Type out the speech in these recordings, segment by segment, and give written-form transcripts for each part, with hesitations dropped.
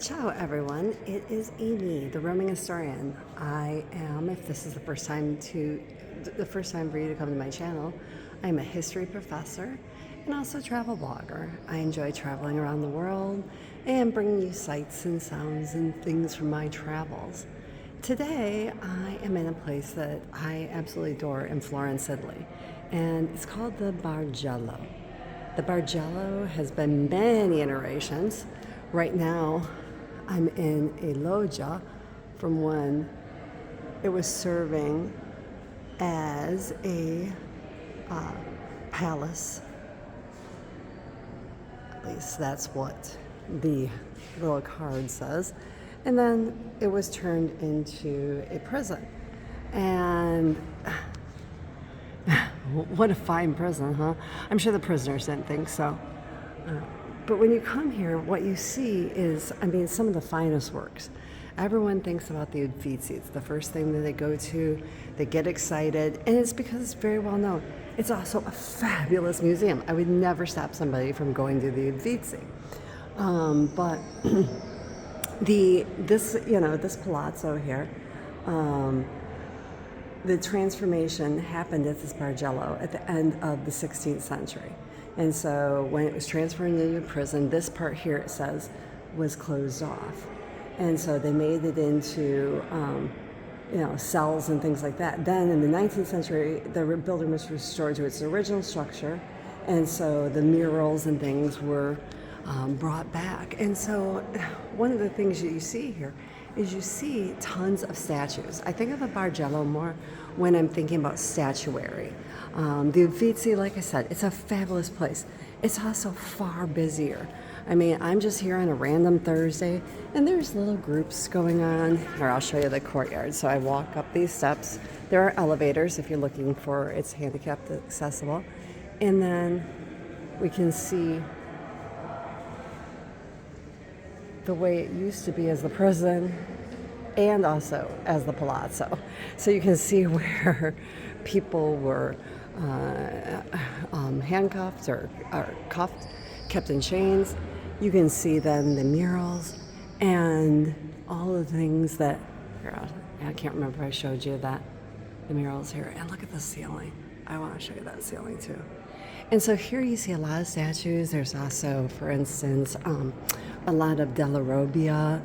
Ciao everyone, it is Amy, the roaming historian. I am, if this is the first time for you to come to my channel, I'm a history professor and also a travel blogger. I enjoy traveling around the world and bringing you sights and sounds and things from my travels. Today I am in a place that I absolutely adore in Florence, Italy, and it's called the Bargello. The Bargello has been many iterations. Right now, I'm in a loggia from when it was serving as a palace. At least that's what the little card says. And then it was turned into a prison. And what a fine prison, huh? I'm sure the prisoners didn't think so. But when you come here, what you see is, some of the finest works. Everyone thinks about the Uffizi. It's the first thing that they go to. They get excited, and it's because it's very well known. It's also a fabulous museum. I would never stop somebody from going to the Uffizi. But this palazzo here, the transformation happened at this Bargello at the end of the 16th century. And so when it was transferred into prison, this part here, it says, was closed off. And so they made it into, cells and things like that. Then in the 19th century, the building was restored to its original structure. And so the murals and things were brought back. And so one of the things that you see here is you see tons of statues. I think of the Bargello more when I'm thinking about statuary. The Uffizi, like I said, it's a fabulous place. It's also far busier. I'm just here on a random Thursday, and there's little groups going on. Here, I'll show you the courtyard. So I walk up these steps. There are elevators if you're looking for it's handicapped accessible. And then we can see the way it used to be as the prison and also as the palazzo. So you can see where people were handcuffed or cuffed, kept in chains. You can see then the murals and all the things that, I can't remember if I showed you that, the murals here. And look at the ceiling. I want to show you that ceiling too. And so here you see a lot of statues. There's also, for instance, a lot of Della Robbia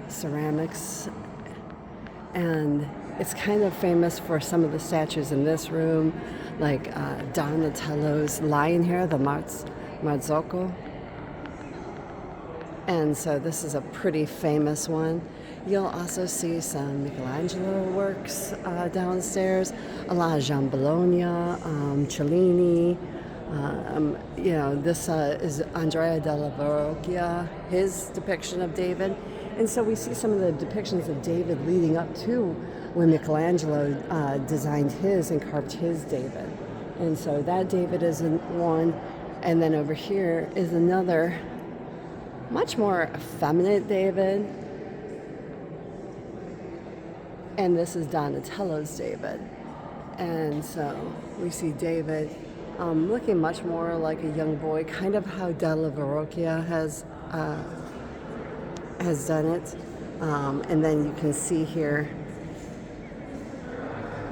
ceramics, and it's kind of famous for some of the statues in this room, like Donatello's lion here, the Marzocco. And so this is a pretty famous one. You'll also see some Michelangelo works downstairs, a lot of Giambologna, Cellini. This is Andrea della Verrocchia, his depiction of David. And so we see some of the depictions of David leading up to when Michelangelo designed his and carved his David. And so that David is one, and then over here is another, much more effeminate David. And this is Donatello's David. And so we see David looking much more like a young boy, kind of how Della Verrocchia has done it. And then you can see here,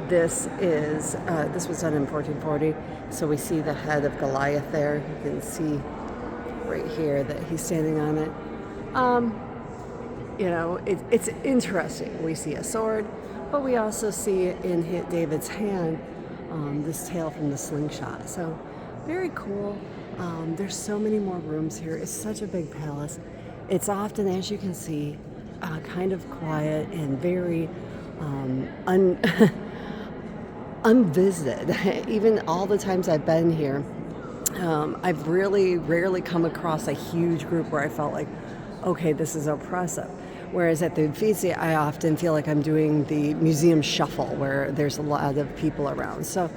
this was done in 1440. So we see the head of Goliath there. You can see right here that he's standing on it. It's interesting. We see a sword, but we also see in David's hand this tail from the slingshot. So very cool. There's so many more rooms here. It's such a big palace. It's often, as you can see, kind of quiet and very unvisited. Even all the times I've been here, I've really rarely come across a huge group where I felt like, okay, this is oppressive. Whereas at the Uffizi, I often feel like I'm doing the museum shuffle where there's a lot of people around. So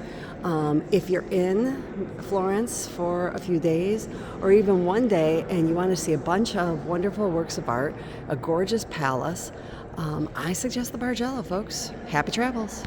if you're in Florence for a few days or even one day and you want to see a bunch of wonderful works of art, a gorgeous palace, I suggest the Bargello, folks. Happy travels.